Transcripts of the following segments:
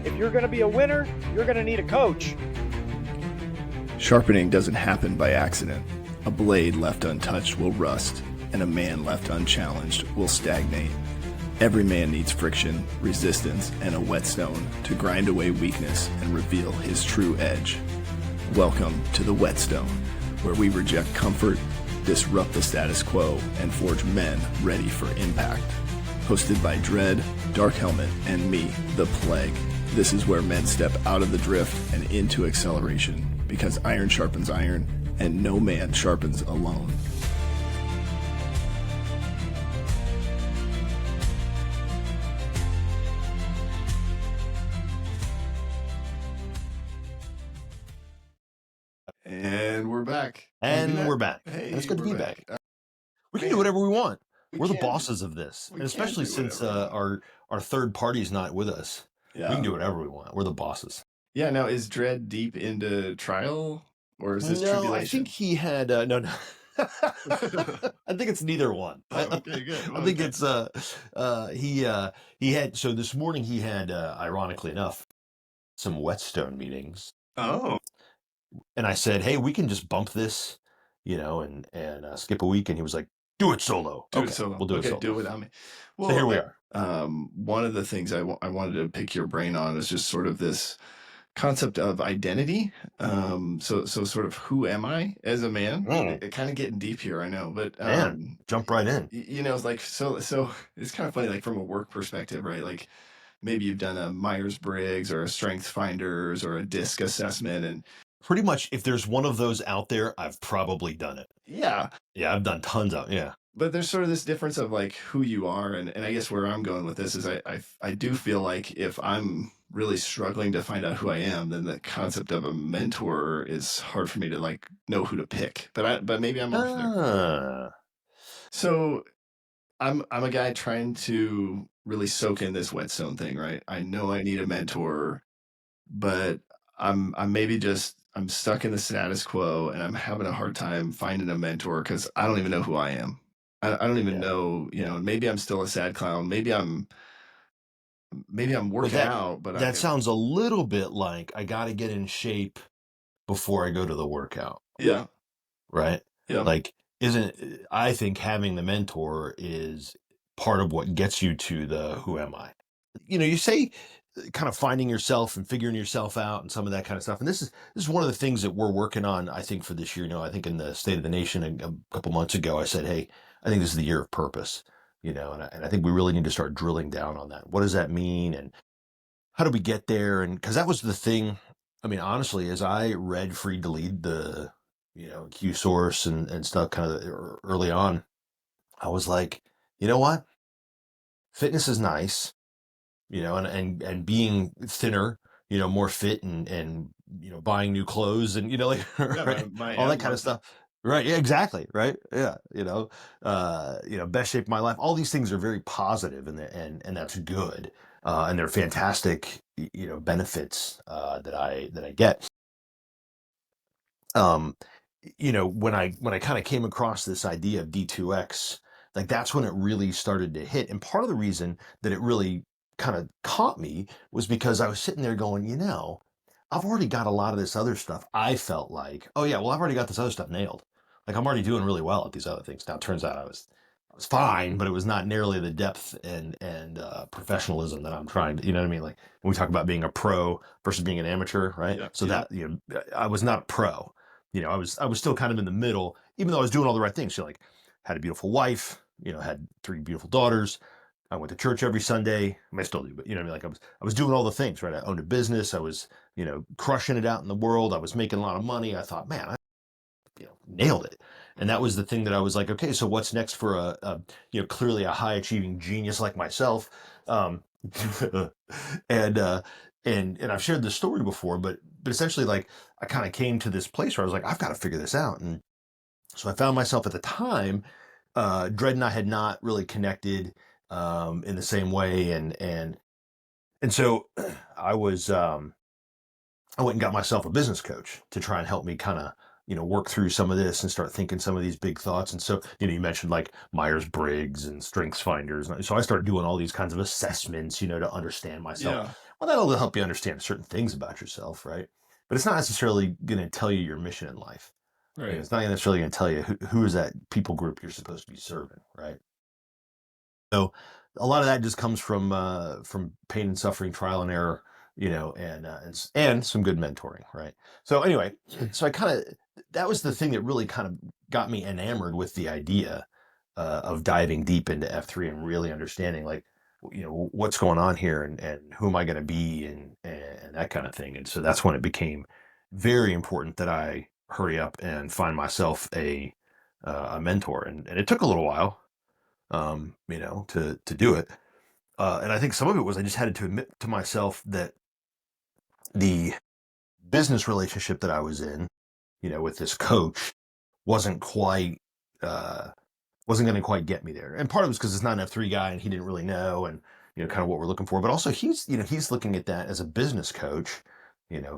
If you're going to be a winner, you're going to need a coach. Sharpening doesn't happen by accident. A blade left untouched will rust, and a man left unchallenged will stagnate. Every man needs friction, resistance, and a whetstone to grind away weakness and reveal his true edge. Welcome to the Whetstone, where we reject comfort, disrupt the status quo, and forge men ready for impact. Hosted by Dread, Dark Helmet, and me, the Plague. This is where men step out of the drift and into acceleration, because iron sharpens iron, and no man sharpens alone. And we're back. And we're back. Hey, and it's good to be we're back. We can do whatever we want. We're the bosses of this. We And especially can do since whatever our third party's not with us. Yeah. We can do whatever we want. We're the bosses. Yeah, now is Dread deep into trial? Or is this tribulation? I think he had no. I think it's neither one. Okay, good. I think it's he had, so this morning he had ironically enough some Whetstone meetings. Oh. And I said, hey, we can just bump this, and skip a week. And he was like, do it solo. Do it solo. We'll do it solo. Do it without me. Well, So here we are. One of the things I wanted to pick your brain on is just sort of this concept of identity. So sort of who am I as a man? It kind of getting deep here, I know, but jump right in. It's like so it's kind of funny, like from a work perspective, right? Like maybe you've done a Myers-Briggs or a Strengths Finders or a DISC assessment, and pretty much if there's one of those out there, I've probably done it. Yeah, I've done tons of But there's sort of this difference of like who you are, and I guess where I'm going with this is I do feel like if I'm really struggling to find out who I am, then the concept of a mentor is hard for me to like know who to pick. But maybe I'm off there. So I'm a guy trying to really soak in this Whetstone thing, right? I know I need a mentor, but I'm maybe just I'm stuck in the status quo, and I'm having a hard time finding a mentor because I don't even know who I am. I don't even know, maybe I'm still a sad clown. Maybe I'm working out, but that sounds a little bit like I got to get in shape before I go to the workout. Yeah. Right. Yeah. Like, I think having the mentor is part of what gets you to the who am I? You say kind of finding yourself and figuring yourself out and some of that kind of stuff. And this is one of the things that we're working on, I think, for this year. I think in the State of the Nation a couple months ago, I said, hey, I think this is the year of purpose, and I think we really need to start drilling down on that. What does that mean? And how do we get there? And because that was the thing, I mean, honestly, as I read Free to Lead, the, Q source and stuff kind of early on, I was like, you know what? Fitness is nice, and being thinner, more fit and buying new clothes and, right? All that kind of stuff. Right. Yeah, exactly. Right. Yeah. Best shape of my life. All these things are very positive and that's good. And they're fantastic, benefits, that I get. When I kind of came across this idea of D2X, like that's when it really started to hit. And part of the reason that it really kind of caught me was because I was sitting there going, I've already got a lot of this other stuff. I felt like, oh yeah, well, I've already got this other stuff nailed. Like I'm already doing really well at these other things. Now it turns out I was fine, but it was not nearly the depth and professionalism that I'm trying to, you know what I mean? Like when we talk about being a pro versus being an amateur, right? Yeah, so that, I was not a pro, I was still kind of in the middle, even though I was doing all the right things. So like had a beautiful wife, had 3 beautiful daughters. I went to church every Sunday. I mean, I still do, but like I was doing all the things, right? I owned a business. I was, crushing it out in the world. I was making a lot of money. I thought, man, I nailed it. And that was the thing that I was like, okay, so what's next for a clearly a high achieving genius like myself? And I've shared this story before, but essentially like I kind of came to this place where I was like, I've got to figure this out. And so I found myself at the time, Dred and I had not really connected, in the same way. And so I was, I went and got myself a business coach to try and help me kind of, work through some of this and start thinking some of these big thoughts. And so, you mentioned like Myers-Briggs and Strengths Finders. So I started doing all these kinds of assessments, to understand myself. Well, that'll help you understand certain things about yourself, right? But it's not necessarily going to tell you your mission in life. Right. It's not necessarily going to tell you who is that people group you're supposed to be serving, right? So a lot of that just comes from pain and suffering, trial and error, and some good mentoring, right? So anyway, so I kind of that was the thing that really kind of got me enamored with the idea of diving deep into F3 and really understanding like what's going on here and who am I going to be and that kind of thing. And so that's when it became very important that I hurry up and find myself a mentor, and it took a little while to do it. And I think some of it was I just had to admit to myself that the business relationship that I was in, with this coach wasn't quite, uh, wasn't going to quite get me there. And part of it was because it's not an F3 guy and he didn't really know and, kind of what we're looking for. But also he's looking at that as a business coach,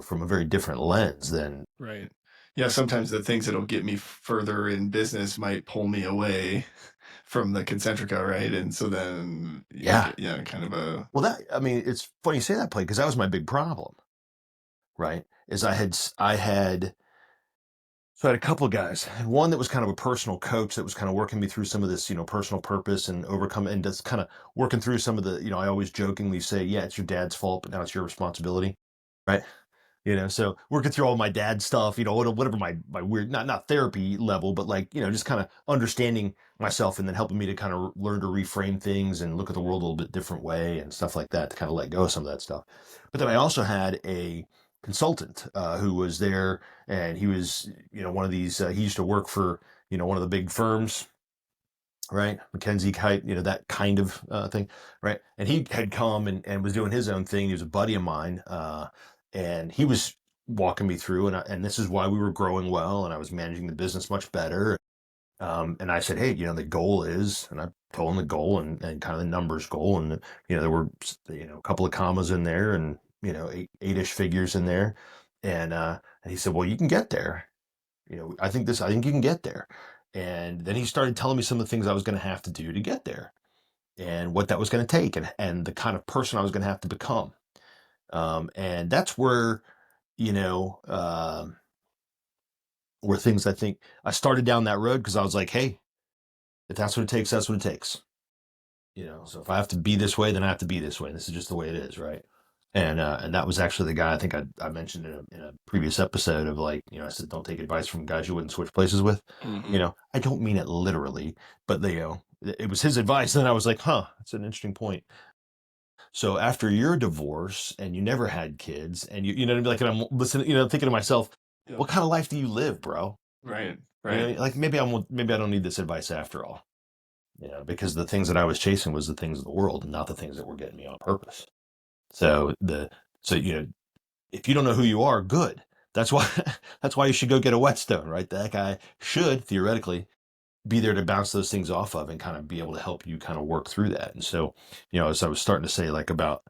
from a very different lens than. Right. Yeah, sometimes the things that'll get me further in business might pull me away from the concentrica, right? And so then you Yeah. get, yeah, kind of a, Well, it's funny you say that, play, because that was my big problem, right? Is so I had a couple of guys. One that was kind of a personal coach that was kind of working me through some of this, personal purpose and overcome and just kind of working through some of the, I always jokingly say, yeah, it's your dad's fault, but now it's your responsibility. Right. So working through all my dad's stuff, whatever my weird, not therapy level, but like, just kind of understanding myself and then helping me to kind of learn to reframe things and look at the world a little bit different way and stuff like that to kind of let go of some of that stuff. But then I also had a consultant who was there, and he was, one of these, he used to work for, one of the big firms, right? McKenzie Kite, that kind of thing, right? And he had come and was doing his own thing. He was a buddy of mine, and he was walking me through, and this is why we were growing well, and I was managing the business much better. And I said, hey, the goal is, and I told him the goal and kind of the numbers goal, and there were a couple of commas in there, and eight-ish figures in there, and he said, well, you can get there. I think you can get there. And then he started telling me some of the things I was going to have to do to get there and what that was going to take and the kind of person I was going to have to become. And that's where, you know, where things I think I started down that road because I was like, hey, if that's what it takes, that's what it takes. So if I have to be this way, then I have to be this way. This is just the way it is, right? And that was actually the guy I think I mentioned in a previous episode of like, I said, don't take advice from guys you wouldn't switch places with. I don't mean it literally, but it was his advice. And I was like, huh, that's an interesting point. So after your divorce and you never had kids and like, and I'm listening, thinking to myself, yeah. what kind of life do you live, bro? Right. Right. Like maybe I don't need this advice after all, because the things that I was chasing was the things of the world and not the things that were getting me on purpose. So if you don't know who you are, good. That's why that's why you should go get a Whetstone, right? That guy should theoretically be there to bounce those things off of and kind of be able to help you kind of work through that. And so, as I was starting to say, like about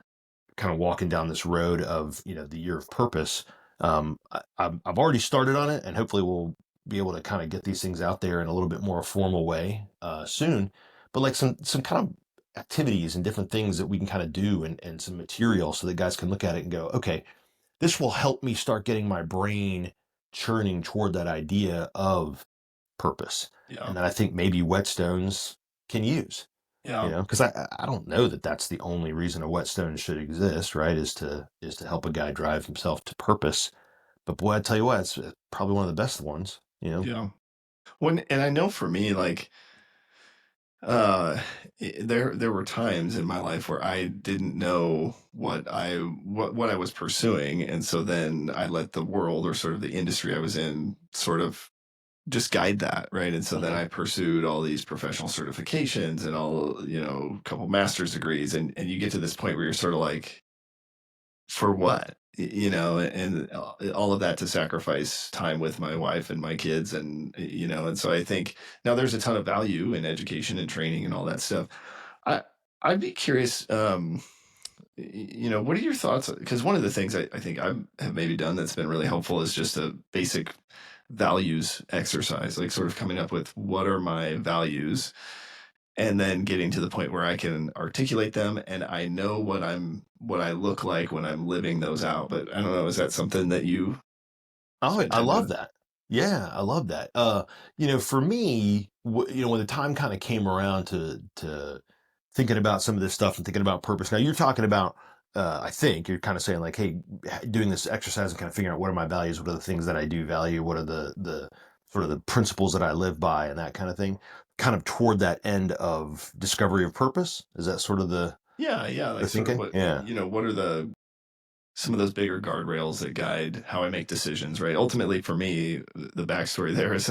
kind of walking down this road of the year of purpose, I've already started on it, and hopefully we'll be able to kind of get these things out there in a little bit more formal way soon. But like some kind of activities and different things that we can kind of do and some material so that guys can look at it and go, okay, this will help me start getting my brain churning toward that idea of purpose. Yeah. And that I think maybe Whetstones can use. Yeah. Because I don't know that that's the only reason a Whetstone should exist, right? Is to help a guy drive himself to purpose. But boy, I tell you what, it's probably one of the best ones. Yeah. And I know for me, like, there were times in my life where I didn't know what I was pursuing, and so then I let the world or sort of the industry I was in sort of just guide that, right? And so then I pursued all these professional certifications and all, a couple master's degrees, and you get to this point where you're sort of like, for what? And all of that to sacrifice time with my wife and my kids, and so I think now there's a ton of value in education and training and all that stuff. I I'd be curious, what are your thoughts? Because one of the things I think I have maybe done that's been really helpful is just a basic values exercise, like sort of coming up with what are my values and then getting to the point where I can articulate them and I know what I look like when I'm living those out. But I don't know, is that something that you Oh, spend I time love doing? that. Yeah, I love that. For me, when the time kind of came around to thinking about some of this stuff and thinking about purpose. Now you're talking about, I think you're kind of saying like, hey, doing this exercise and kind of figuring out what are my values, what are the things that I do value, what are the sort of the principles that I live by, and that kind of thing. Kind of toward that end of discovery of purpose. Is that sort of Yeah, yeah, the like sort of thinking? what, Yeah. what are the some of those bigger guardrails that guide how I make decisions, right? Ultimately, for me, the backstory there is,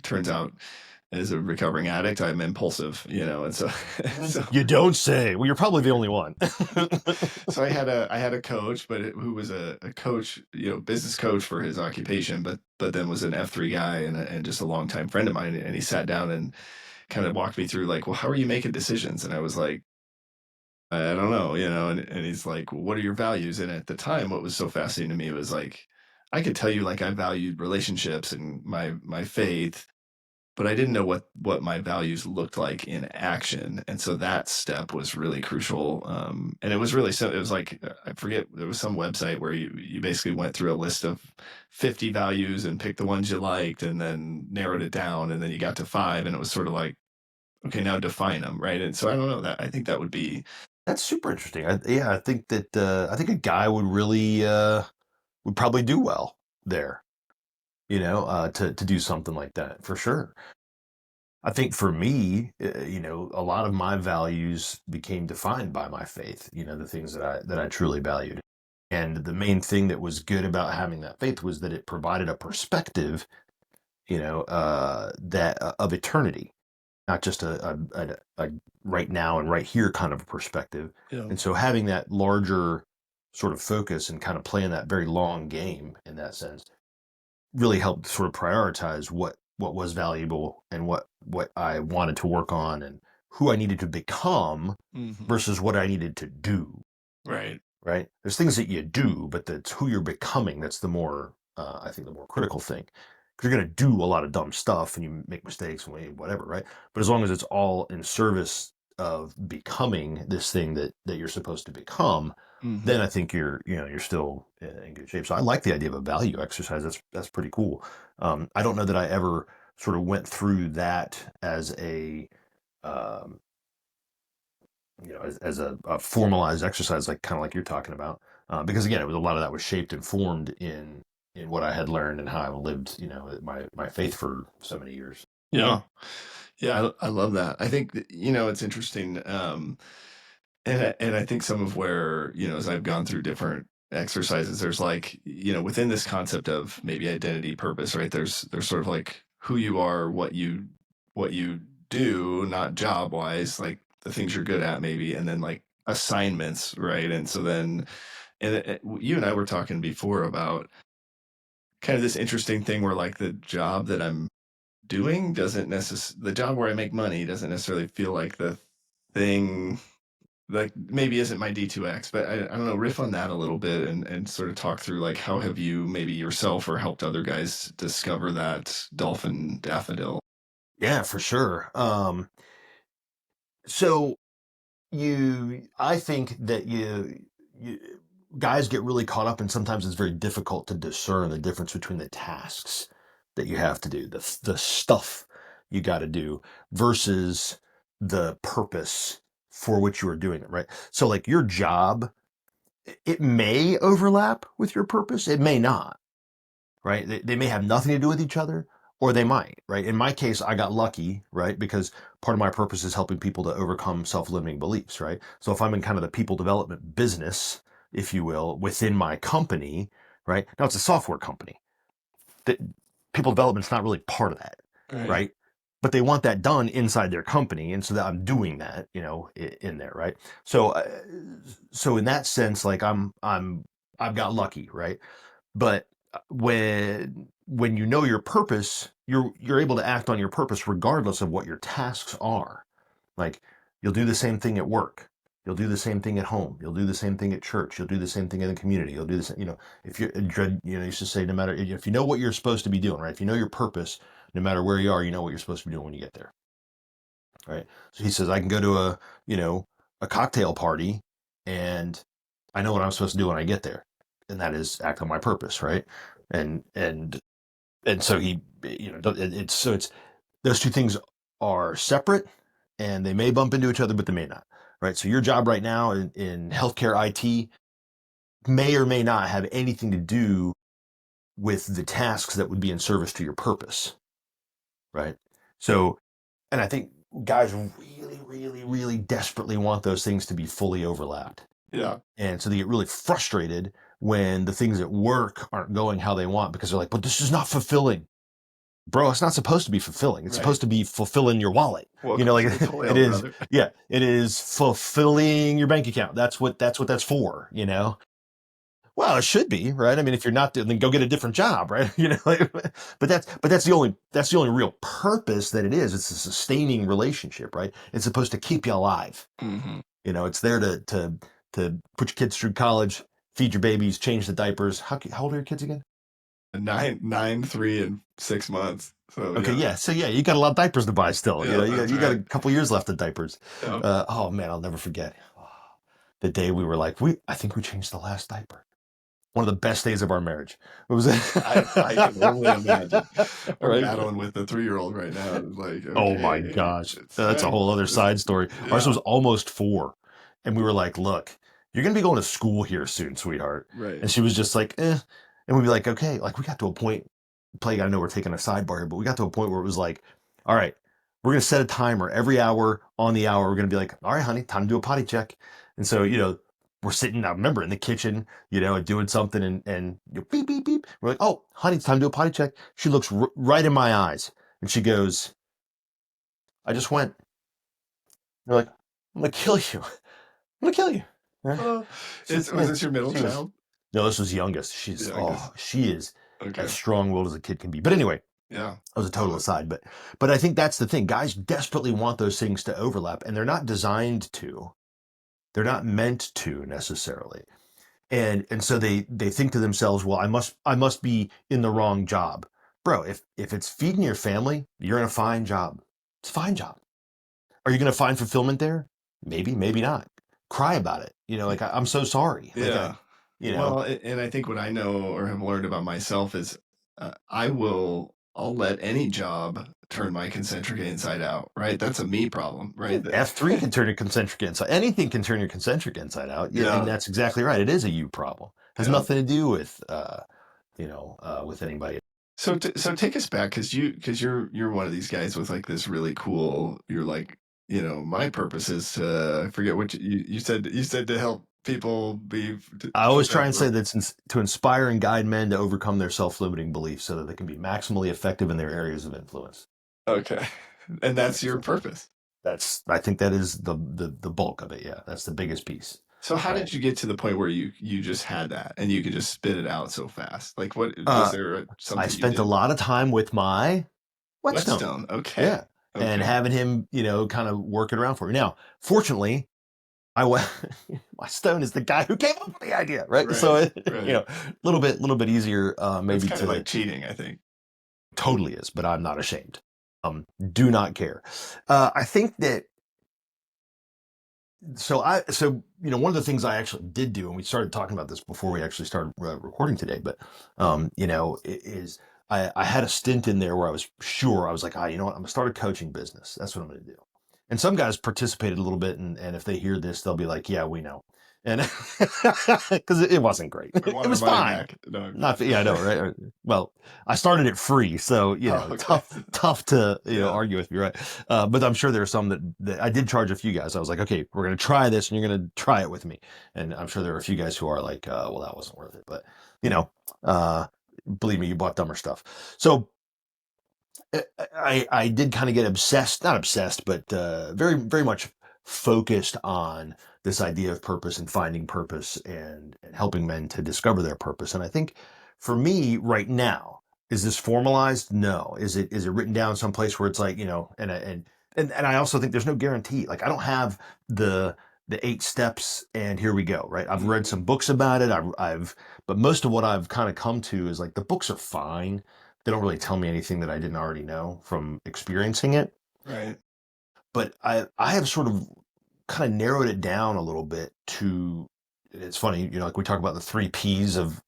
turns out, as a recovering addict, I'm impulsive, and so, so, You don't say. Well, you're probably the only one. so I had a coach, but who was a coach, business coach for his occupation, but then was an F3 guy and just a longtime friend of mine, and he sat down and kind of walked me through like, well, how are you making decisions? And I was like, I don't know, and he's like, well, what are your values? And at the time, what was so fascinating to me was like, I could tell you like I valued relationships and my faith, but I didn't know what my values looked like in action. And so that step was really crucial. And it was really so it was like I forget there was some website where you basically went through a list of 50 values and picked the ones you liked and then narrowed it down and then you got to five and it was sort of like, okay, now define them, right? And so I don't know that I think that would be That's super interesting. Yeah, I think that I think a guy would really would probably do well there. To do something like that for sure. I think for me, a lot of my values became defined by my faith. The things that I truly valued, and the main thing that was good about having that faith was that it provided a perspective, that of eternity, not just a right now and right here kind of a perspective. yeah. And so having that larger sort of focus and kind of playing that very long game in that sense really helped sort of prioritize what was valuable and what I wanted to work on and who I needed to become Hmm. versus what I needed to do. Right. Right? There's things that you do, but that's who you're becoming. That's the more, I think, the more critical thing. Because you're going to do a lot of dumb stuff and you make mistakes and whatever, right? But as long as it's all in service of becoming this thing that you're supposed to become, Hmm. then I think you're still in good shape. So I like the idea of a value exercise. That's pretty cool. I don't know that I ever sort of went through that as um, as a formalized exercise, like kind of like you're talking about, because again, it was a lot of that was shaped and formed in what I had learned and how I lived, my faith for so many years. Yeah. Yeah, I love that. I think that, it's interesting. And I think some of where, as I've gone through different exercises, there's like, within this concept of maybe identity purpose, right? There's sort of like who you are, what you do, not job wise, like the things you're good at maybe, and then like assignments, right? And so then, and you and I were talking before about kind of this interesting thing where like the job that I'm doing doesn't necessarily the job where I make money doesn't necessarily feel like the thing like maybe isn't my D2X, but I don't know, riff on that a little bit and sort of talk through like how have you maybe yourself or helped other guys discover that dolphin daffodil? Yeah, for sure. So I think that you guys get really caught up, and sometimes it's very difficult to discern the difference between the tasks that you have to do, the stuff you got to do, versus the purpose for which you are doing it, right? So, like your job, it may overlap with your purpose, it may not, right? They may have nothing to do with each other, or they might, right? In my case, I got lucky, right? Because part of my purpose is helping people to overcome self-limiting beliefs, right? So if I'm in kind of the people development business, if you will, within my company, right? Now it's a software company. That people development's not really part of that, Right. right? But they want that done inside their company, and so that I'm doing that, in there, right? So in that sense, like I've got lucky, right? But when you know your purpose, you're able to act on your purpose regardless of what your tasks are. Like you'll do the same thing at work. You'll do the same thing at home. You'll do the same thing at church. You'll do the same thing in the community. You'll do the same, if you're, used to say, no matter, if you know what you're supposed to be doing, right? If you know your purpose, no matter where you are, you know what you're supposed to be doing when you get there. right? So he says, I can go to a cocktail party and I know what I'm supposed to do when I get there. And that is act on my purpose, right? And so he, it's those two things are separate and they may bump into each other, but they may not, right? So your job right now in healthcare IT may or may not have anything to do with the tasks that would be in service to your purpose, right? So, and I think guys really, really, really desperately want those things to be fully overlapped. Yeah. And so they get really frustrated when the things at work aren't going how they want because they're like, but this is not fulfilling. Bro, it's not supposed to be fulfilling. It's Right. supposed to be fulfilling your wallet. Welcome Like to the toil, it is. brother. Yeah, it is fulfilling your bank account. That's what that's for. Well, it should be, right? I mean, if you're not doing, then go get a different job, right? But that's the only real purpose that it is. It's a sustaining relationship, right? It's supposed to keep you alive. Mm-hmm. It's there to put your kids through college, feed your babies, change the diapers. How old are your kids again? 9, 3, and 6 months. So Okay, yeah. So yeah, you got a lot of diapers to buy still. Yeah, You got a couple years left of diapers. Yeah. Oh man, I'll never forget the day we were like, I think we changed the last diaper. One of the best days of our marriage. It was. I can only imagine. We're Right? battling with the 3-year-old right now. It's like, Oh my okay, gosh, it's that's a time. whole other side story. Ours Yeah. was almost 4, and we were like, "Look, you're gonna be going to school here soon, sweetheart." Right. And she was just like, "Eh," and we'd be like, "Okay." Like we got to a point. Plague, I know we're taking a sidebar here, but we got to a point where it was like, "All right, we're gonna set a timer every hour on the hour. We're gonna be like, all right, honey, time to do a potty check." And so we're sitting, I remember in the kitchen, doing something and beep, beep, beep. We're like, oh, honey, it's time to do a potty check. She looks right in my eyes and she goes, I just went. They're like, I'm going to kill you. I'm going to kill you. Right? Was this your middle child? No, this was youngest. She is Okay. as strong-willed as a kid can be. But anyway, Yeah. that was a total aside. But I think that's the thing. Guys desperately want those things to overlap and they're not designed to. They're not meant to necessarily. And so they think to themselves, well, I must be in the wrong job. Bro, if it's feeding your family, you're in a fine job. It's a fine job. Are you going to find fulfillment there? Maybe, maybe not. Cry about it. Like I'm so sorry. Yeah. Like Well, and I think what I know or have learned about myself is I'll let any job turn my concentric inside out, right? That's a me problem, right? F3 can turn your concentric inside. Anything can turn your concentric inside out. Yeah. And that's exactly right. It is a you problem. It has nothing to do with with anybody. So take us back because you're one of these guys with like this really cool. You're like, my purpose is to, I forget what you said. You said to help people be. I always try and say that's to inspire and guide men to overcome their self-limiting beliefs so that they can be maximally effective in their areas of influence. Okay, and that's your purpose. I think that is the bulk of it. Yeah, that's the biggest piece. So how did you get to the point where you just had that and you could just spit it out so fast? Like what was there something? I spent a lot of time with my Whetstone. Okay. Yeah. Okay. And having him, kind of work it around for me. Now, fortunately, my stone is the guy who came up with the idea, right? So, a little bit easier, maybe it's kind of like cheating, I think. Totally is, but I'm not ashamed. Do not care. I think that. So one of the things I actually did do, and we started talking about this before we actually started recording today, but is I had a stint in there where I was like, you know what, I'm gonna start a coaching business. That's what I'm gonna do. And some guys participated a little bit, and if they hear this, they'll be like, yeah, we know. And because it wasn't great, it was fine. No, not, yeah, I know, right? Well, I started it free, so tough to argue with me, right? But I'm sure there are some that I did charge a few guys. I was like, okay, we're gonna try this, and you're gonna try it with me. And I'm sure there are a few guys who are like, well, that wasn't worth it. But believe me, you bought dumber stuff. So I did kind of get not obsessed, but very, very much focused on this idea of purpose and finding purpose and helping men to discover their purpose. And I think for me right now, is this formalized? No. Is it written down someplace where it's like, and I also think there's no guarantee. Like I don't have the 8 steps and here we go. Right. I've read some books about it. But most of what I've kind of come to is like the books are fine. They don't really tell me anything that I didn't already know from experiencing it. Right. but I have sort of kind of narrowed it down a little bit to, it's funny, like we talk about the 3 Ps of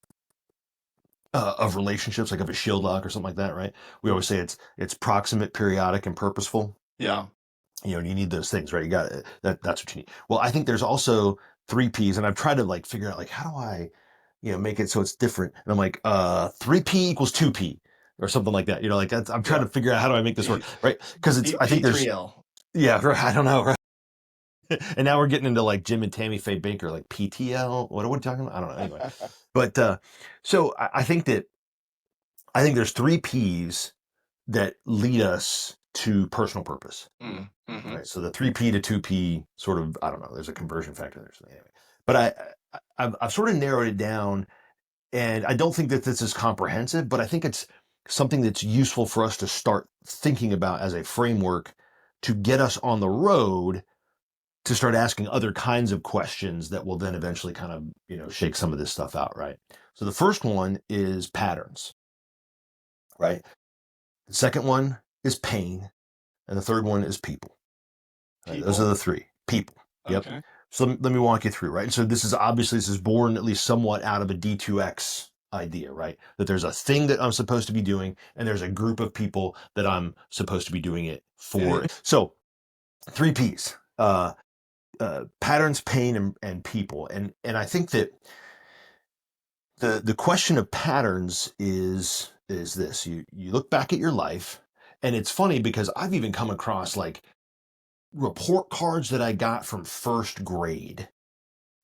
relationships, like of a shield lock or something like that, right? We always say it's proximate, periodic, and purposeful. Yeah. You need those things, right? You got that's what you need. Well, I think there's also 3 Ps, and I've tried to like figure out like how do I, make it so it's different. And I'm like, 3P equals 2P or something like that. Like I'm trying to figure out how do I make this work, right? Because I think there's, P3L. yeah, right, I don't know, right? And now we're getting into like Jim and Tammy Faye Baker, like PTL. What are we talking about? I don't know. Anyway, but so I think there's 3 Ps that lead us to personal purpose. Mm-hmm. Right. So the 3P to 2P sort of, I don't know, there's a conversion factor there. So anyway, but I've sort of narrowed it down, and I don't think that this is comprehensive, but I think it's something that's useful for us to start thinking about as a framework to get us on the road to start asking other kinds of questions that will then eventually kind of, shake some of this stuff out. Right. So the first one is patterns, right? The second one is pain. And the third one is people. Right? Those are the 3 people. Yep. Okay. So let me walk you through, right? So this is born at least somewhat out of a D2X idea, right? That there's a thing that I'm supposed to be doing, and there's a group of people that I'm supposed to be doing it for. So 3 Ps, patterns, pain, and people. And I think that the question of patterns is this. You look back at your life, and it's funny because I've even come across like report cards that I got from first grade,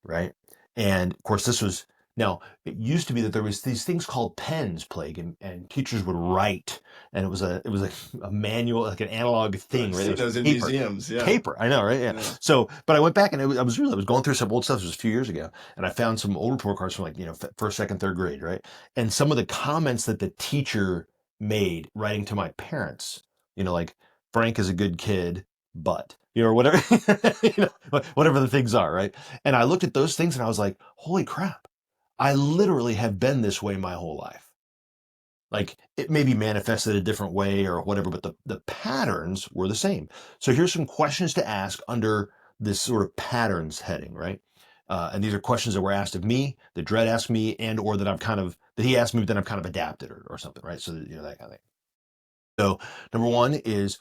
right? And of course, now it used to be that there was these things called pens, Plague, and teachers would write, and it was a manual, like an analog thing, I've right? seen It was those in paper. museums. Yeah. Paper, I know, right? Yeah. Yeah. So, but I went back and I was going through some old stuff. It was a few years ago, and I found some old report cards from like first, second, third grade, right? And some of the comments that the teacher made writing to my parents, like Frank is a good kid, but or whatever, whatever the things are, right? And I looked at those things and I was like, holy crap, I literally have been this way my whole life. Like it may be manifested a different way or whatever, but the patterns were the same. So here's some questions to ask under this sort of patterns heading, right? And these are questions that were asked of me, that Dredd asked me, and or that he asked me, but then I've kind of adapted or something, right? So that kind of thing. So number one is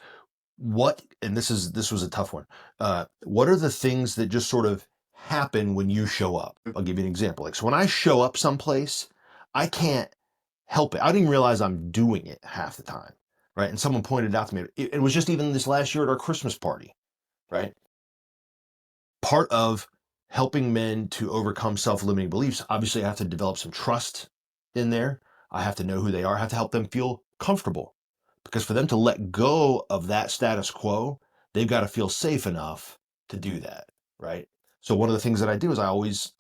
and this was a tough one. What are the things that just sort of happen when you show up? I'll give you an example. Like, so when I show up someplace, I can't help it. I didn't even realize I'm doing it half the time, right? And someone pointed out to me, it was just even this last year at our Christmas party, right? Part of helping men to overcome self-limiting beliefs, obviously I have to develop some trust in there. I have to know who they are. I have to help them feel comfortable. Because for them to let go of that status quo, they've got to feel safe enough to do that, right? So one of the things that I do is I always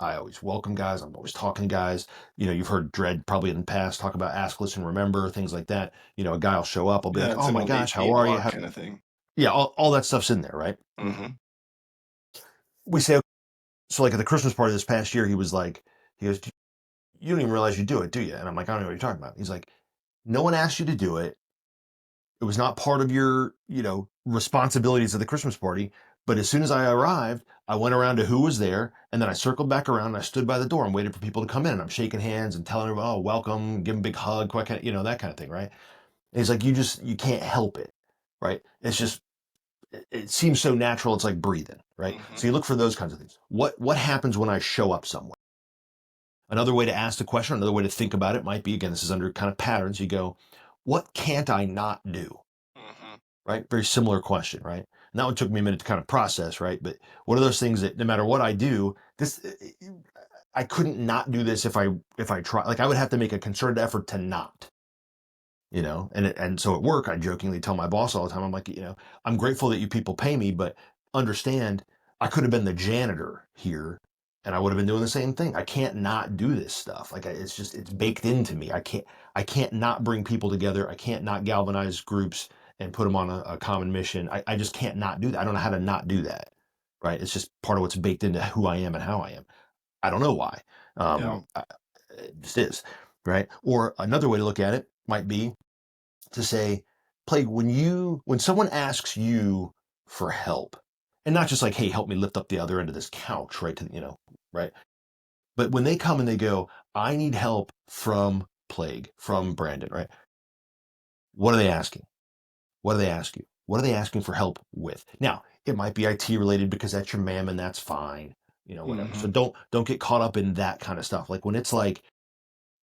welcome guys. I'm always talking to guys. You've heard Dredd probably in the past talk about ask, listen, remember, things like that. A guy will show up. I'll be Yeah, like, it's oh an my old gosh, how 8 are you? block kind of thing. Yeah, all that stuff's in there, right? Mm-hmm. We say, so like at the Christmas party this past year, he goes, you don't even realize you do it, do you? And I'm like, I don't know what you're talking about. He's like, no one asked you to do it. It was not part of your, responsibilities at the Christmas party. But as soon as I arrived, I went around to who was there, and then I circled back around and I stood by the door and waited for people to come in. And I'm shaking hands and telling everybody, oh, welcome, give them a big hug, that kind of thing, right? And he's like, you can't help it, right? It's just, it seems so natural. It's like breathing, right? Mm-hmm. So you look for those kinds of things. What happens when I show up somewhere? Another way to ask the question, another way to think about it might be, again, this is under kind of patterns. You go, what can't I not do? Mm-hmm. Right? Very similar question, right? And that one took me a minute to kind of process, right? But one of those things that no matter what I do, I couldn't not do this if I try. Like I would have to make a concerted effort to not, and so at work, I jokingly tell my boss all the time, I'm like, I'm grateful that you people pay me, but understand I could have been the janitor here and I would have been doing the same thing. I can't not do this stuff. Like it's baked into me. I can't not bring people together. I can't not galvanize groups and put them on a common mission. I just can't not do that. I don't know how to not do that. Right. It's just part of what's baked into who I am and how I am. I don't know why. Yeah. It just is. Right. Or another way to look at it might be to say, Plague, when someone asks you for help. And not just like, hey, help me lift up the other end of this couch, right? Right. But when they come and they go, I need help from Plague, from Brandon, right? What are they asking? What do they ask you? What are they asking for help with? Now, it might be IT related because that's your ma'am and that's fine, whatever. So don't get caught up in that kind of stuff. Like when it's like,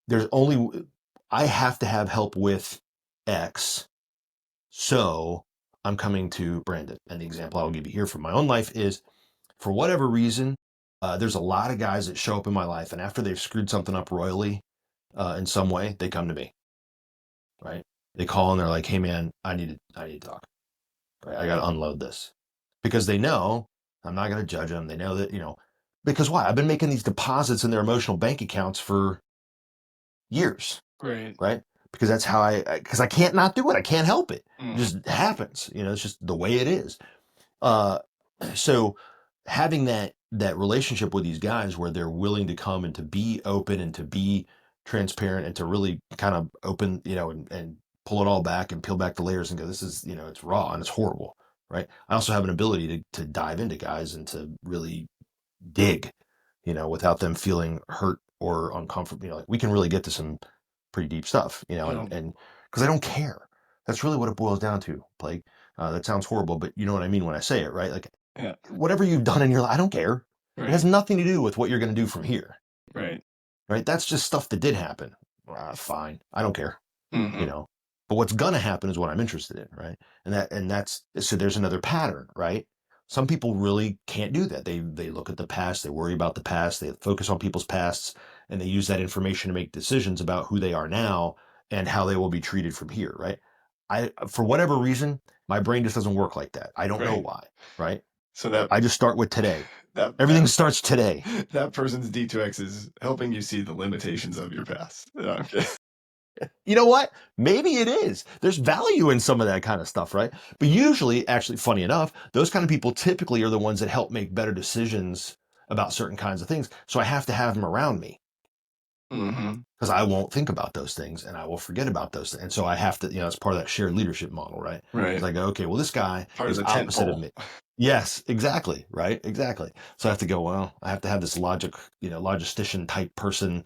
I have to have help with X. So I'm coming to Brandon. And the example I'll give you here from my own life is, for whatever reason, there's a lot of guys that show up in my life, and after they've screwed something up royally in some way, they come to me, right? They call and they're like, "Hey, man, I need to talk. Right? I got to unload this," because they know I'm not going to judge them. They know that because why? I've been making these deposits in their emotional bank accounts for years, right? Because that's how because I can't not do it. I can't help it. It just happens. It's just the way it is. So having that relationship with these guys where they're willing to come and to be open and to be transparent and to really kind of open, and pull it all back and peel back the layers and go, this is, it's raw and it's horrible, right? I also have an ability to dive into guys and to really dig, without them feeling hurt or uncomfortable. Like we can really get to some pretty deep stuff, and because I don't care. That's really what it boils down to, Plague. That sounds horrible, but you know what I mean when I say it, right? Like, whatever you've done in your life, I don't care. It has nothing to do with what you're going to do from here. Right. That's just stuff that did happen. Fine. I don't care. But what's going to happen is what I'm interested in, right? And that's so there's another pattern, right? Some people really can't do that. They look at the past, they worry about the past, they focus on people's pasts, and they use that information to make decisions about who they are now and how they will be treated from here, right? For whatever reason, my brain just doesn't work like that. I don't know why, right? So I just start with today. Everything starts today. That person's D2X is helping you see the limitations of your past. Okay. You know what? Maybe it is. There's value in some of that kind of stuff, right? But usually, actually, funny enough, those kind of people typically are the ones that help make better decisions about certain kinds of things. So I have to have them around me because I won't think about those things and I will forget about those things. And so I have to, it's part of that shared leadership model, right? Right. It's like, okay, well, this guy part is of the opposite of me. Yes, exactly. Right. Exactly. So I have to go, well, I have to have this logistician type person,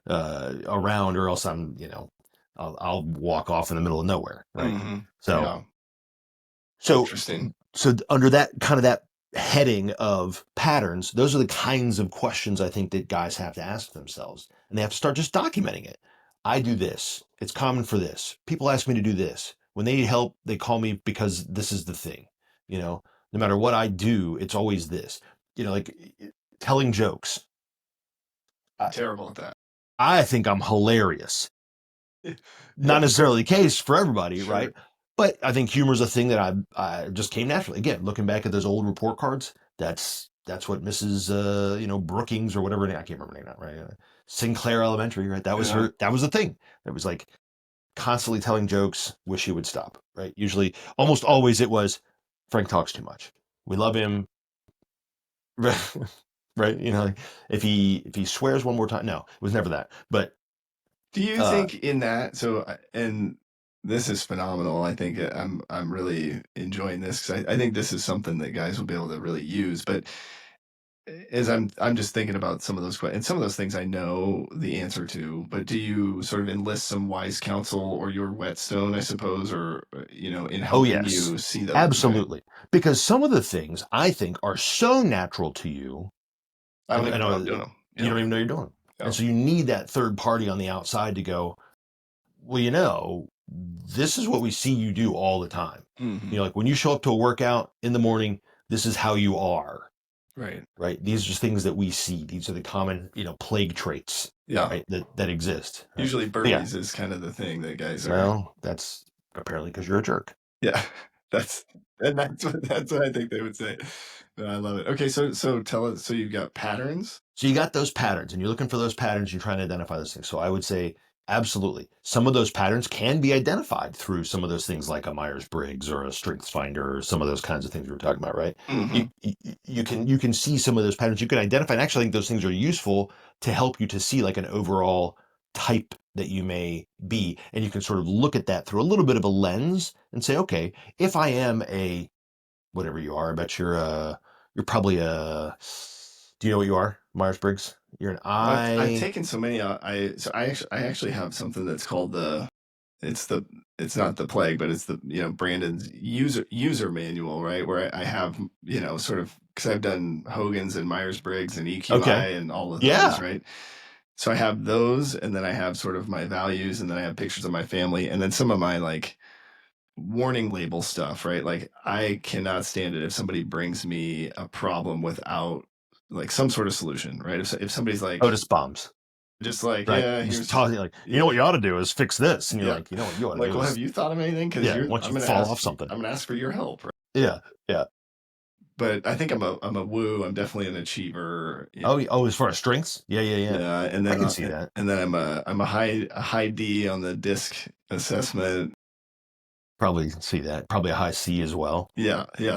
around, or else I'm, I'll walk off in the middle of nowhere. Right. So interesting. So under that kind of that heading of patterns, those are the kinds of questions I think that guys have to ask themselves, and they have to start just documenting it. I do this. It's common for this. People ask me to do this. When they need help, they call me because this is the thing. No matter what I do, it's always this. Like telling jokes. Terrible at that. I think I'm hilarious. Not necessarily the case for everybody, right? But I think humor is a thing that I just came naturally. Again, looking back at those old report cards, that's what Mrs. Brookings or whatever, I can't remember her name now, right? Sinclair Elementary, right? That was her. That was the thing. It was like constantly telling jokes. Wish he would stop, right? Usually, almost always, it was Frank talks too much. We love him, right? If he swears one more time, no, it was never that. But do you think in that? So, and this is phenomenal. I think I'm really enjoying this because I think this is something that guys will be able to really use. But as I'm just thinking about some of those questions, and some of those things I know the answer to, but do you sort of enlist some wise counsel or your whetstone, I suppose, or in helping you see those? Absolutely. Because some of the things I think are so natural to you, I don't even know I'm doing them. You don't even know you're doing them. And so you need that third party on the outside to go, well, this is what we see you do all the time. Like when you show up to a workout in the morning, this is how you are. Right. These are just things that we see. These are the common, plague traits. Right, that exist. Right? Usually burpees is kind of the thing that guys are. Well, that's apparently because you're a jerk. Yeah. That's what I think they would say. No, I love it. Okay, so tell us. So you've got patterns. So you got those patterns, and you're looking for those patterns. You're trying to identify those things. So I would say absolutely. Some of those patterns can be identified through some of those things like a Myers-Briggs or a Strengths Finder or some of those kinds of things we were talking about, right? You can see some of those patterns. You can identify, and actually I think those things are useful to help you to see like an overall type that you may be. And you can sort of look at that through a little bit of a lens and say, okay, if I am a whatever you are. I bet you're probably a. Do you know what you are, Myers-Briggs? You're an I've I. taken so many. I actually have something that's called it's the it's not the plague, but it's the Brandon's user manual, right? Where I have sort of, because I've done Hogan's and Myers Briggs and EQI Okay. and all of those, Yeah. right? So I have those, and then I have sort of my values, and then I have pictures of my family, and then some of my like warning label stuff, right? Like I cannot stand it if somebody brings me a problem without like some sort of solution, right? If somebody's like Otis bombs. just like, Right. yeah, Just here's talking like, you know yeah, what you ought to do is fix this. And you're yeah. like, you know what you ought to Like, do well, have is, you thought of anything? Because yeah, once I'm you gonna fall ask off something. I'm gonna ask for your help, right? Yeah. Yeah. But I think I'm a woo. I'm definitely an achiever. Oh, as far as strengths? Yeah, yeah, yeah. Yeah, I can see that. and then I'm a high D on the disc assessment. Probably see that. Probably a high C as well. Yeah. Yeah.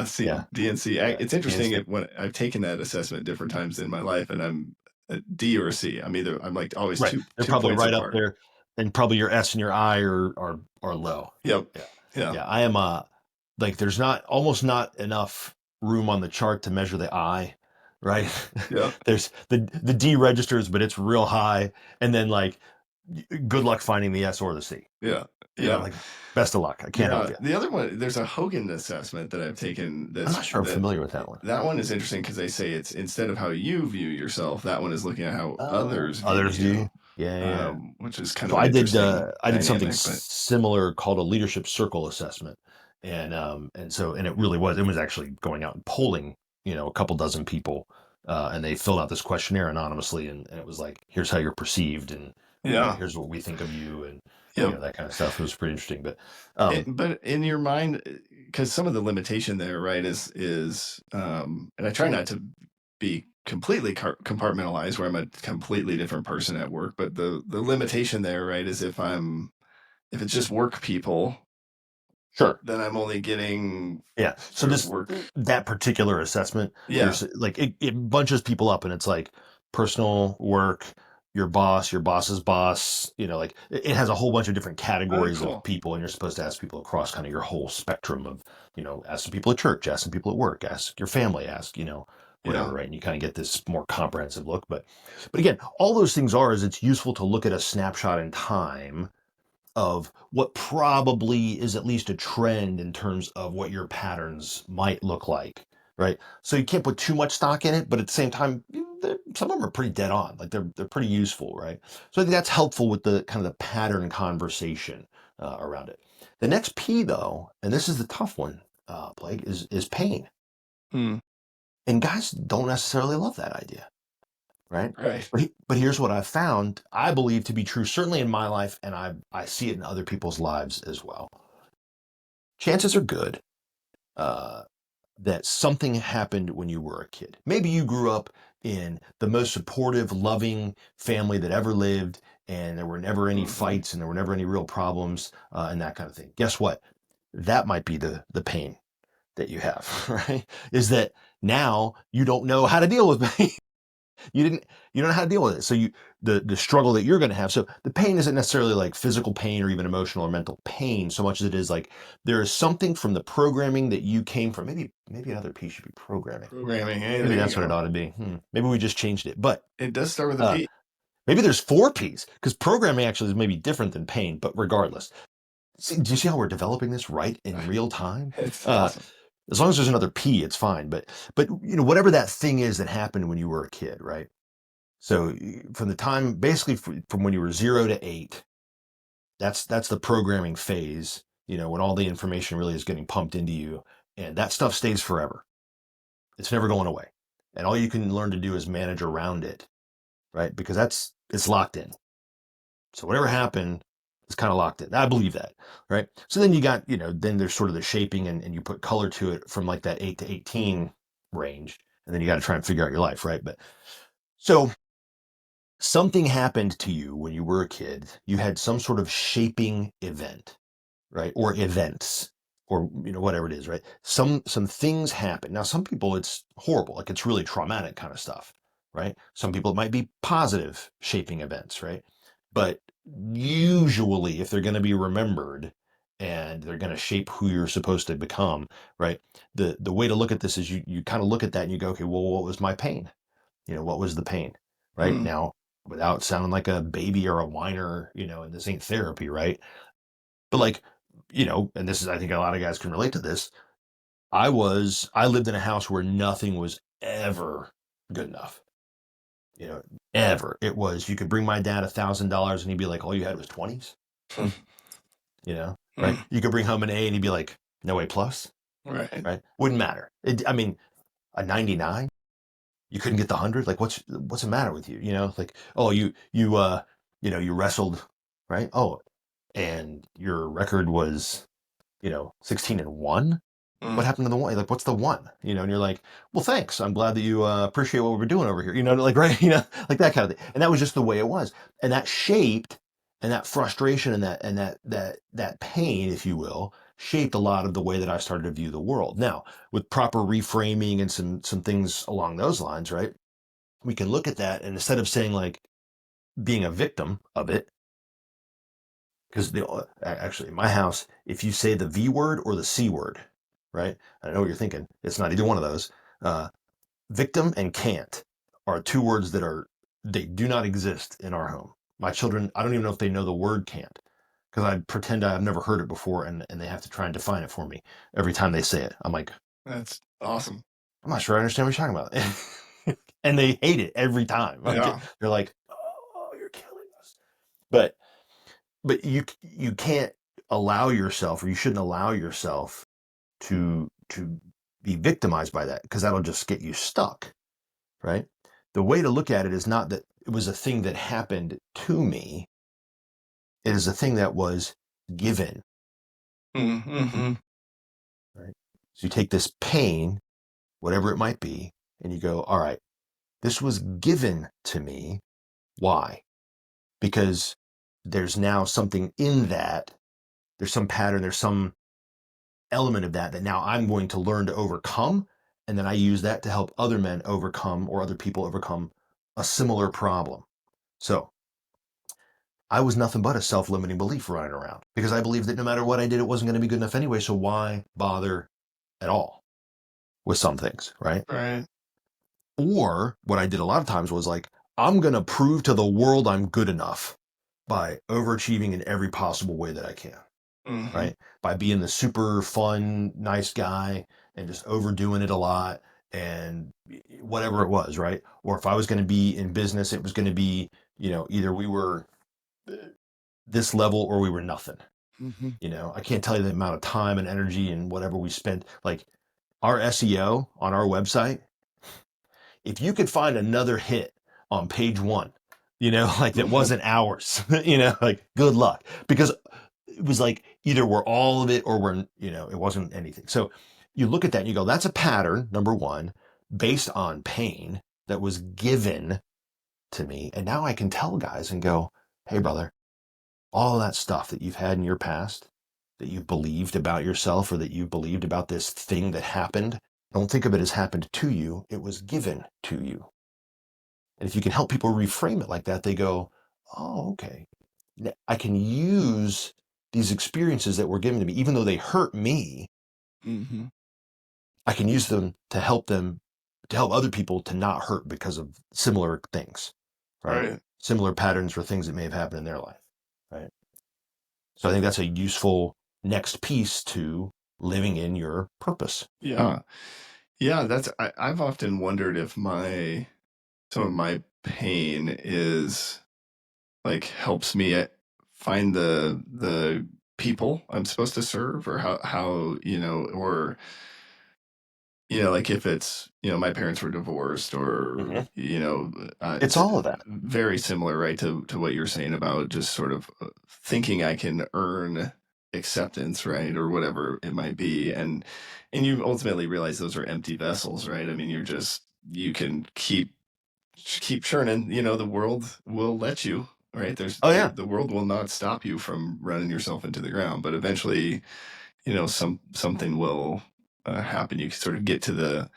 DNC. Yeah. It's interesting DNC. when I've taken that assessment different times in my life, and I'm a D or a C. I'm like always Right. They're two probably points right up apart. there. And probably your S and your I are low. Yep. Yeah. Yeah. Yeah. I am like there's not almost not enough room on the chart to measure the I, right? Yeah. There's the D registers, but it's real high. And then like good luck finding the S or the C. Yeah. You know, Yeah. like best of luck. I can't help Yeah, you. the other one, there's a Hogan assessment that I've taken. I'm not sure I'm familiar with that one. That one is interesting because they say it's instead of how you view yourself, that one is looking at how others view Others you, do. Yeah, yeah. which is kind So of an interesting I did something dynamic. But similar called a leadership circle assessment, and it was actually going out and polling, a couple dozen people, and they filled out this questionnaire anonymously, and it was like, here's how you're perceived, and yeah, here's what we think of you, and yeah. that kind of stuff. It was pretty interesting, but But in your mind, because some of the limitation there, right, and I try not to be completely compartmentalized where I'm a completely different person at work, but the limitation there, right, is if it's just work people, sure. then I'm only getting Yeah. So sort of work. that particular assessment, Yeah. there's like it bunches people up and it's like personal work, your boss's boss, like it has a whole bunch of different Oh, categories of cool. people, and you're supposed to ask people across kind of your whole spectrum of, ask some people at church, ask some people at work, ask your family, ask, Yeah. whatever, right? And you kind of get this more comprehensive look. But again, all those things is it's useful to look at a snapshot in time of what probably is at least a trend in terms of what your patterns might look like, right? So you can't put too much stock in it, but at the same time, some of them are pretty dead on. Like they're pretty useful, right? So I think that's helpful with the kind of the pattern conversation around it. The next P though, and this is the tough one, Blake, is pain. Hmm. And guys don't necessarily love that idea, right? Right. But here's what I've found, I believe to be true, certainly in my life, and I see it in other people's lives as well. Chances are good uh, that something happened when you were a kid. Maybe you grew up in the most supportive, loving family that ever lived, and there were never any Mhm. fights, and there were never any real problems, and that kind of thing. Guess what? That might be the pain that you have, right? Is that now you don't know how to deal with pain. You don't know how to deal with it. So the struggle that you're going to have. So the pain isn't necessarily like physical pain or even emotional or mental pain so much as it is like there is something from the programming that you came from. Maybe another piece should be programming. Programming. Hey, Maybe there you that's what it go. ought to be. Maybe we just changed it. But It does start with a uh, P. maybe there's 4 P's because programming actually is maybe different than pain. But regardless, do you see how we're developing this right in real time? It's Uh, awesome. as long as there's another P, it's fine. But whatever that thing is that happened when you were a kid, right? So from the time, basically from when you were 0 to 8, that's the programming phase, when all the information really is getting pumped into you. And that stuff stays forever. It's never going away. And all you can learn to do is manage around it, right? Because it's locked in. So whatever happened is kind of locked in. I believe that, right? So then you got, then there's sort of the shaping and you put color to it from like that 8 to 18 range. And then you got to try and figure out your life, right? But so something happened to you when you were a kid. You had some sort of shaping event, right? Or events, or whatever it is, right? Some things happen. Now, some people it's horrible, like it's really traumatic kind of stuff, right? Some people it might be positive shaping events, right? But usually, if they're going to be remembered, and they're going to shape who you're supposed to become, right? The way to look at this is you kind of look at that and you go, okay, well, what was my pain? What was the pain? Right Mm, now, without sounding like a baby or a whiner, and this ain't therapy, right? But like, and this is, I think a lot of guys can relate to this. I lived in a house where nothing was ever good enough, you know, ever. It was, you could bring my dad $1,000 and he'd be like, all you had was 20s, right? mm, You could bring home an A and he'd be like, no A plus, right. right? Wouldn't matter. I mean, a 99, you couldn't get the 100. Like, what's the matter with you? Like, oh, you wrestled, right? Oh, and your record was, 16-1. What Mm, happened to the one? Like, what's the one? And you're like, well, thanks. I'm glad that you appreciate what we're doing over here. Like, right, like that kind of thing. And that was just the way it was. And that shaped, and that frustration and that pain, if you will, shaped a lot of the way that I started to view the world. Now, with proper reframing and some things along those lines, right? We can look at that, and instead of saying like being a victim of it, because actually in my house, if you say the V word or the C word, right? I know what you're thinking. It's not either one of those. Uh, Victim and can't are two words they do not exist in our home. My children, I don't even know if they know the word can't, because I pretend I've never heard it before, and they have to try and define it for me every time they say it. I'm like, that's awesome. I'm not sure I understand what you're talking about. And they hate it every time. Yeah. They're like, oh, you're killing us. But you can't allow yourself, or you shouldn't allow yourself to be victimized by that, because that'll just get you stuck, right? The way to look at it is not that it was a thing that happened to me. It is a thing that was given, Mm, mm-hmm. right? So you take this pain, whatever it might be, and you go, all right, this was given to me. Why? Because there's now something in that. There's some pattern, there's some element of that now I'm going to learn to overcome. And then I use that to help other men overcome, or other people overcome, a similar problem. So I was nothing but a self-limiting belief running around, because I believed that no matter what I did, it wasn't going to be good enough anyway. So why bother at all with some things, right? Right. Or what I did a lot of times was like, I'm going to prove to the world I'm good enough by overachieving in every possible way that I can. Mm-hmm. Right? By being the super fun, nice guy and just overdoing it a lot, and whatever it was, right? Or if I was going to be in business, it was going to be, either we were this level or we were nothing. Mm-hmm. I can't tell you the amount of time and energy and whatever we spent. Like, our SEO on our website, if you could find another hit on page one, like that wasn't ours, like good luck, because it was like either we're all of it or it wasn't anything. So you look at that and you go, that's a pattern, number one, based on pain that was given to me. And now I can tell guys and go, hey, brother, all of that stuff that you've had in your past, that you've believed about yourself, or that you believed about this thing that happened, don't think of it as happened to you. It was given to you. And if you can help people reframe it like that, they go, oh, okay. I can use these experiences that were given to me, even though they hurt me, Mm-hmm. I can use them to help other people to not hurt because of similar things, right? Right. Similar patterns for things that may have happened in their life, right? So I think that's a useful next piece to living in your purpose. Yeah. Yeah. I've often wondered if some of my pain is like helps me find the people I'm supposed to serve, or how or like if it's my parents were divorced, or Mhm. It's it's all of that. very similar, right, to what you're saying about just sort of thinking I can earn acceptance, right, or whatever it might be, and you ultimately realize those are empty vessels, right? I mean, you can keep churning, the world will let you, right? Oh yeah. The world will not stop you from running yourself into the ground, but eventually, something will happen. You sort of get to the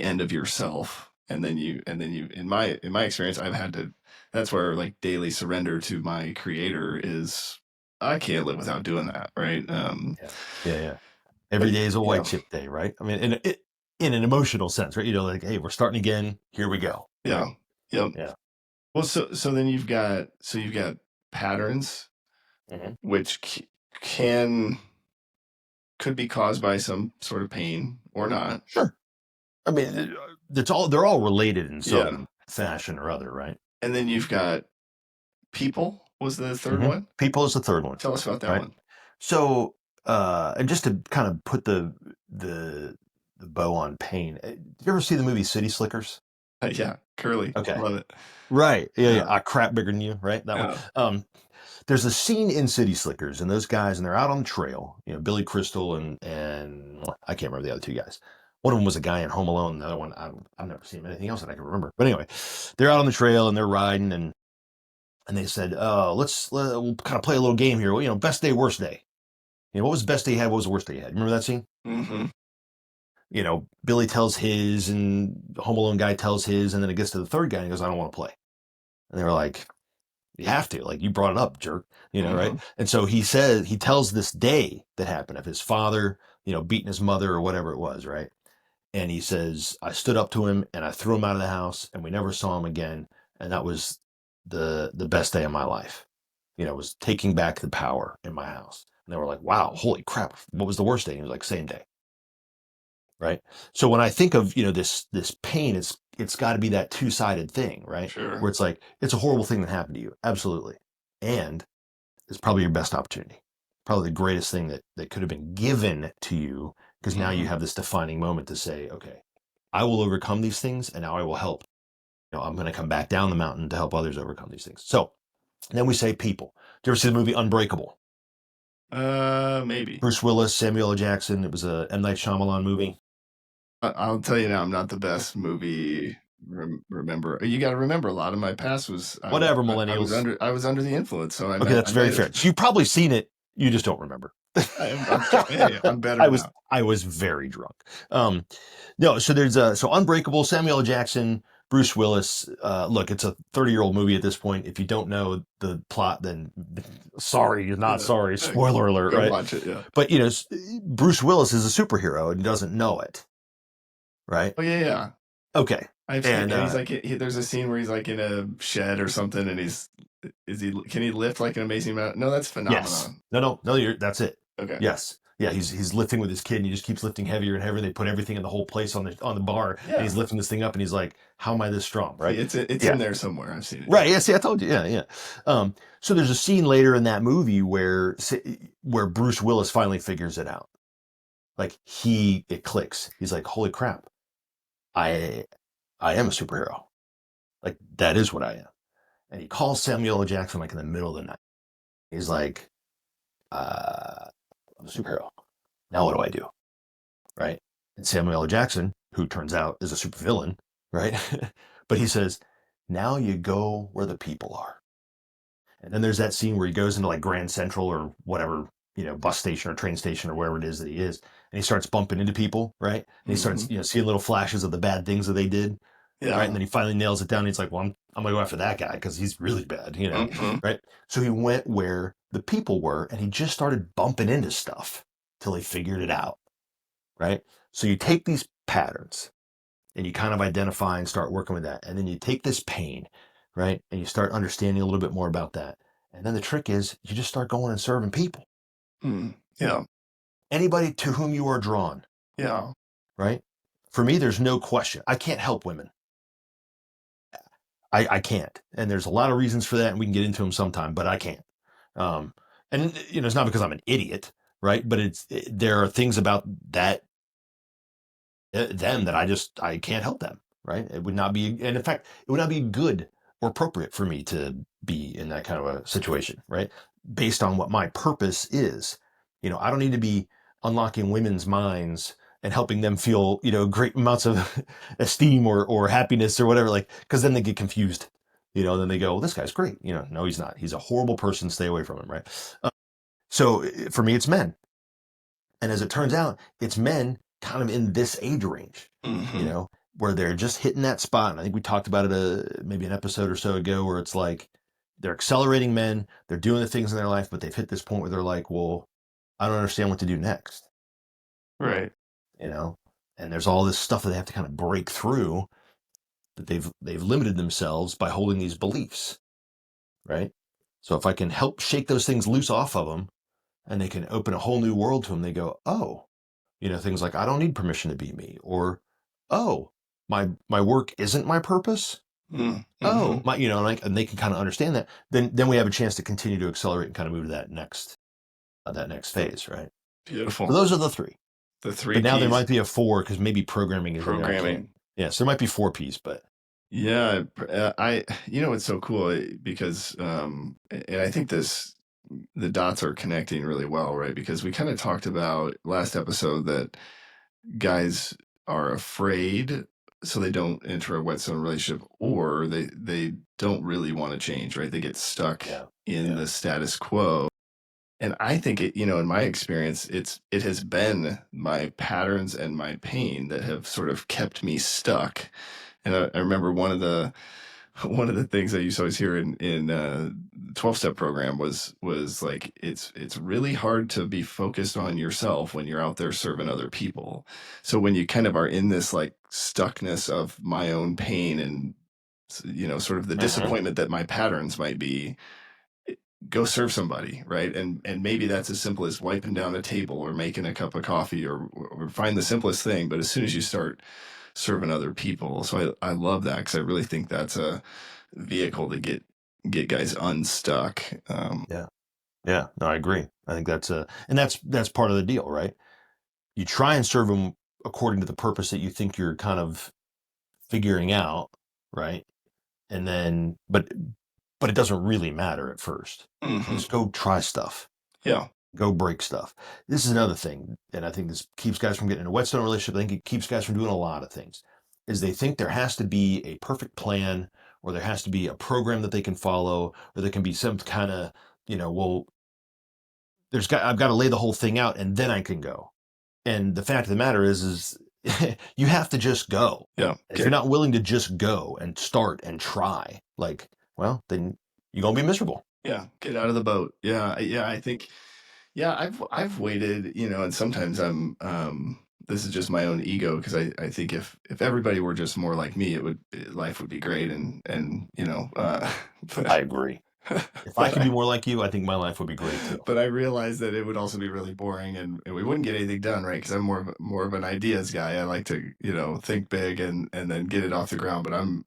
end of yourself, and then you in my experience, I've had to, that's where like daily surrender to my creator is I can't live without doing that, right? Yeah. Yeah. Every day is a white Yeah, chip day, right? I mean, in an emotional sense, right? Like, hey, we're starting again. Here we go. yeah, Right? yep. Yeah. Well, so then you've got patterns Mhm. which can could be caused by some sort of pain or not. Sure. I mean, they're all related in Yeah, some fashion or other, right? and then you've got people was the third one. People is the third one, Tell us about that right? one. So, and just to kind of put the the bow on pain, did you ever see the movie City Slickers? Yeah, curly, Okay. love it. Right. Yeah, Yeah, yeah. Crap bigger than you, right? That one. yeah, There's a scene in City Slickers, and those guys, and they're out on the trail. Billy Crystal and I can't remember the other two guys. One of them was a guy in Home Alone. The other one, I've never seen anything else that I can remember. But anyway, they're out on the trail and they're riding, and they said, we'll kind of play a little game here. Well, best day, worst day. What was the best day you had? What was the worst day you had? Remember that scene? mm-hmm. Billy tells his, and the Home Alone guy tells his, and then it gets to the third guy and he goes, I don't want to play. And they were like, you have to, like, you brought it up, jerk, right? Mm-hmm. And so he tells this day that happened of his father, beating his mother or whatever it was, right? And he says, I stood up to him and I threw him out of the house and we never saw him again. And that was the best day of my life. Was taking back the power in my house. And they were like, wow, holy crap. What was the worst day? And he was like, same day. Right. So when I think of, this pain, it's got to be that two-sided thing, right? Sure. Where it's like, it's a horrible thing that happened to you. Absolutely. And it's probably your best opportunity. Probably the greatest thing that could have been given to you, because now you Mm-hmm. have this defining moment to say, okay, I will overcome these things and now I will help. I'm going to come back down the mountain to help others overcome these things. So then we say people. Do you ever see the movie Unbreakable? Maybe. Bruce Willis, Samuel L. Jackson. It was a M. Night Shyamalan movie. I'll tell you now, I'm not the best movie remember. You got to remember, a lot of my past was Whatever, I was millennials. under the influence, so Okay, that's I very might fair. have. So you've probably seen it. You just don't remember. Hey, I'm better I was now. I was very drunk. Um, no, so there's Unbreakable, Samuel L. Jackson, Bruce Willis. Look, it's a 30-year-old movie at this point. If you don't know the plot, then sorry, you're not Yeah, sorry. Spoiler alert, go right? watch it. Yeah. But Bruce Willis is a superhero and doesn't know it, right? Oh yeah, yeah. Okay, I've seen, and and he's like, there's a scene where he's like in a shed or something, and can he lift like an amazing amount? No, that's yes, phenomenon. no, that's it. Okay. Yes. Yeah, he's lifting with his kid and he just keeps lifting heavier and heavier. They put everything in the whole place on the bar and Yeah. he's lifting this thing up and he's like, how am I this strong? Right. It's Yeah. in there somewhere. I've seen it. Right. Yeah. See, I told you. Yeah. Yeah. So there's a scene later in that movie where Bruce Willis finally figures it out. Like it clicks. He's like, holy crap. I am a superhero. Like that is what I am. And he calls Samuel L. Jackson like in the middle of the night. He's like, I'm a superhero. Now what do I do? Right? And Samuel L. Jackson, who turns out is a supervillain, right? But he says, now you go where the people are. And then there's that scene where he goes into like Grand Central or whatever, bus station or train station or wherever it is that he is. And he starts bumping into people, right? And he starts, seeing little flashes of the bad things that they did. Yeah. Right. And then he finally nails it down. He's like, well, I'm going to go after that guy because he's really bad, right? So he went where the people were and he just started bumping into stuff till he figured it out. Right. So you take these patterns and you kind of identify and start working with that. And then you take this pain, right? And you start understanding a little bit more about that. And then the trick is you just start going and serving people. Yeah. Anybody to whom you are drawn. Yeah. Right. For me, there's no question. I can't help women. I can't. And there's a lot of reasons for that. And we can get into them sometime, but I can't. And it's not because I'm an idiot, right? But there are things about them that I can't help them, right? It would not be, and in fact, it would not be good or appropriate for me to be in that kind of a situation, right? Based on what my purpose is. I don't need to be unlocking women's minds and helping them feel, great amounts of esteem or happiness or whatever, like, because then they get confused, then they go, well, this guy's great. No, he's not. He's a horrible person. Stay away from him, right? So for me, it's men. And as it turns out, it's men kind of in this age range, where they're just hitting that spot. And I think we talked about it maybe an episode or so ago where it's like, they're accelerating men, they're doing the things in their life, but they've hit this point where they're like, well, I don't understand what to do next, Right. you know? And there's all this stuff that they have to kind of break through, that they've limited themselves by holding these beliefs, right? So if I can help shake those things loose off of them, and they can open a whole new world to them, they go, oh, things like, I don't need permission to be me, or, oh, my work isn't my purpose. Mm-hmm. Oh, my, and they can kind of understand that. Then we have a chance to continue to accelerate and kind of move to that next phase, right? Beautiful. So those are the three. The three But now there P's. might be a four, because maybe programming is in there. Programming. Yes, there might be 4 P's, but Yeah, it's so cool because, and I think the dots are connecting really well, right? Because we kind of talked about last episode that guys are afraid, so they don't enter a Whetstone relationship, or they don't really want to change, right? They get stuck in the status quo. And I think in my experience, it has been my patterns and my pain that have sort of kept me stuck. And I remember one of the things I used to always hear in 12-step program was like it's really hard to be focused on yourself when you're out there serving other people. So when you kind of are in this like stuckness of my own pain and sort of the disappointment that my patterns might be, go serve somebody, right? And maybe that's as simple as wiping down a table or making a cup of coffee, or find the simplest thing. But as soon as you start serving other people, so I love that, because I really think that's a vehicle to get guys unstuck. Yeah, no, I agree. I think that's part of the deal, right? You try and serve them according to the purpose that you think you're kind of figuring out, right? And then, but it doesn't really matter at first. Mhm. Just go try stuff. Yeah. Go break stuff. This is another thing, and I think this keeps guys from getting in a Whetstone relationship. I think it keeps guys from doing a lot of things, is they think there has to be a perfect plan, or there has to be a program that they can follow, or there can be some kind of, well, I've got to lay the whole thing out and then I can go. And the fact of the matter is you have to just go. Yeah. If you're not willing to just go and start and try, like, well, then you're gonna be miserable. Yeah, get out of the boat. Yeah, I think, yeah, I've waited, and sometimes this is just my own ego, because I think if everybody were just more like me, life would be great, and I agree. If I could be more like you, I think my life would be great too. But I realized that it would also be really boring, and we wouldn't get anything done, right? Because I'm more of an ideas guy. I like to, think big and then get it off the ground. But I'm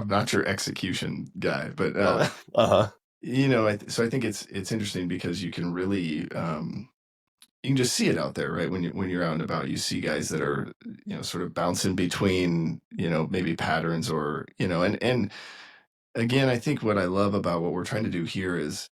not your execution guy. But so I think it's interesting, because you can really you can just see it out there, right? When you're out and about, you see guys that are sort of bouncing between maybe patterns, or and again, I think what I love about what we're trying to do here is,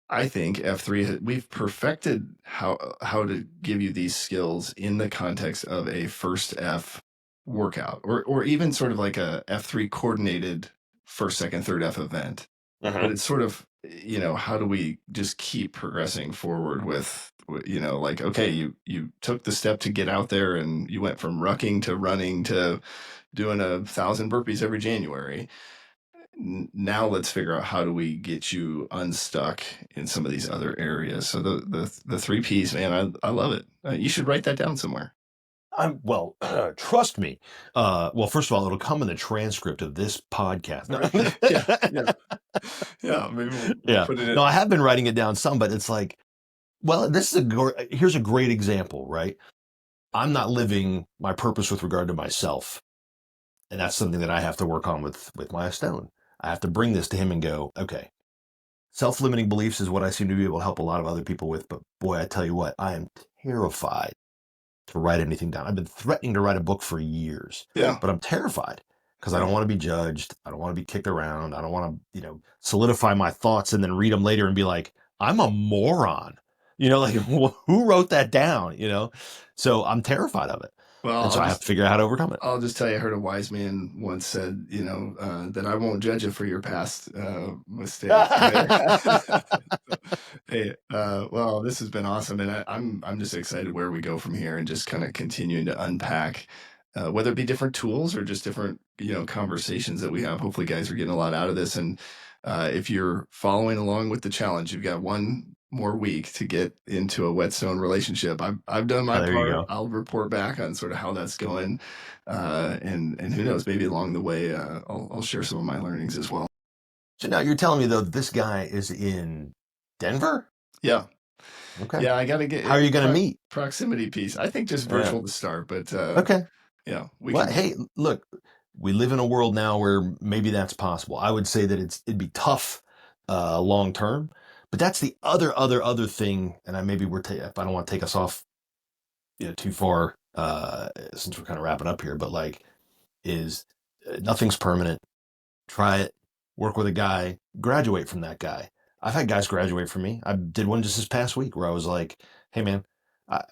I think F3, we've perfected how to give you these skills in the context of a first F workout, or even sort of like a F3 coordinated first, second, third F event. But it's sort of, how do we just keep progressing forward with, like, okay, you took the step to get out there, and you went from rucking to running to doing 1,000 burpees every January. Now let's figure out, how do we get you unstuck in some of these other areas. So the 3 Ps, man, I love it. You should write that down somewhere. Trust me. Well, first of all, it'll come in the transcript of this podcast. No. Yeah, maybe we'll put it in. No, I have been writing it down some, but it's like, well, here's a great example, right? I'm not living my purpose with regard to myself. And that's something that I have to work on with my stone. I have to bring this to him and go, okay, self-limiting beliefs is what I seem to be able to help a lot of other people with. But boy, I tell you what, I am terrified to write anything down. I've been threatening to write a book for years, Yeah. but I'm terrified, because I don't want to be judged. I don't want to be kicked around. I don't want to, solidify my thoughts and then read them later and be like, I'm a moron. Like, who wrote that down? So I'm terrified of it. Well, and so I have to figure out how to overcome it. I'll just tell you, I heard a wise man once said, that I won't judge you for your past mistakes. Hey, well, this has been awesome, and I'm just excited where we go from here, and just kind of continuing to unpack, whether it be different tools or just different conversations that we have. Hopefully, guys are getting a lot out of this, and if you're following along with the challenge, you've got one more week to get into a Whetstone relationship. I've done my Oh, there you part. go. I'll report back on sort of how that's going, and who knows, maybe along the way, I'll share some of my learnings as well. So now you're telling me though that this guy is in Denver? Yeah, Okay. yeah, I got to How are you get going to meet? proximity piece. I think just Yeah. virtual to start, but Okay. yeah, we Well, can. hey, look, we live in a world now where maybe that's possible. I would say that it'd be tough long term, but that's the other thing. And if I don't want to take us off too far since we're kind of wrapping up here, but like is nothing's permanent. Try it, work with a guy, graduate from that guy. I've had guys graduate from me. I did one just this past week where I was like, hey man, I,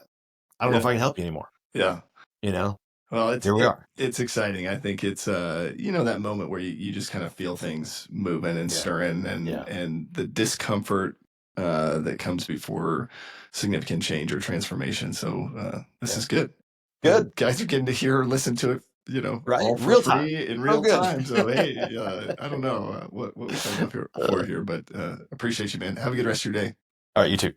I don't know if Yeah, I can help you anymore. yeah. You know, Well, here we are. it's exciting. I think it's that moment where you just kind of feel things moving and Yeah. stirring, Yeah. and the discomfort that comes before significant change or transformation. So this Yeah. is good. And Good. guys are getting to hear or listen to it, Right? all for Real time. free in Oh, real good. time. So hey, I don't know what we signed up here for here, but appreciate you, man. Have a good rest of your day. All right, you too.